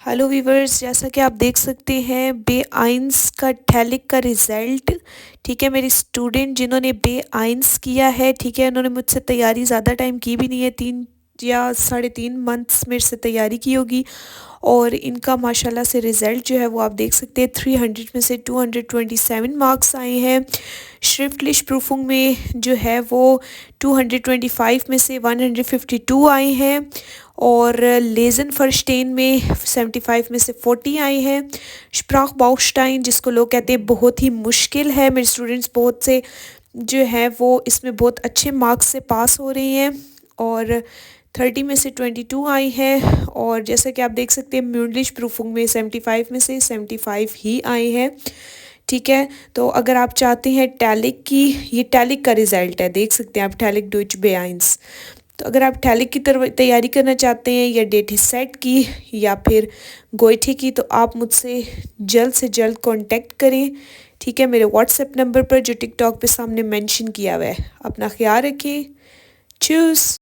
Hello viewers, जैसा कि आप देख सकते हैं बे आइंस का टैलिक का रिज़ल्ट। ठीक है, मेरी स्टूडेंट जिन्होंने बे आइंस किया है, ठीक है, उन्होंने मुझसे तैयारी ज़्यादा टाइम की भी नहीं है, 3 या साढ़े 3 मंथ्स मेरे से तैयारी की होगी। और इनका माशाल्लाह से रिज़ल्ट जो है वो आप देख सकते हैं, 300 में से 227 मार्क्स आए हैं। श्रिफ्टलिश प्रूफिंग में जो है वो 225 में से 152 आए हैं। और लेज़न फर्स्टेन में 75 में से 40 आए हैं। स्प्राख बाउस्टाइन, जिसको लोग कहते हैं बहुत ही मुश्किल है, मेरे स्टूडेंट्स बहुत से जो है वो इसमें बहुत अच्छे मार्क्स से पास हो रहे हैं। और 30 में से 22 आई है। और जैसा कि आप देख सकते हैं म्यूनलिश प्रूफिंग में 75 में से 75 ही आए हैं। ठीक है, तो अगर आप चाहते हैं टैलिक की, ये टैलिक का रिज़ल्ट है, देख सकते हैं आप, टैलिक डुइच बेआइंस। तो अगर आप टैलिक की तैयारी करना चाहते हैं या डेट सेट की या फिर गोइठे की, तो आप मुझसे जल्द से जल्द कांटेक्ट करें। ठीक है, मेरे व्हाट्सएप नंबर पर जो टिकटॉक पे सामने मेंशन किया हुआ है। अपना ख्याल रखें। चूस।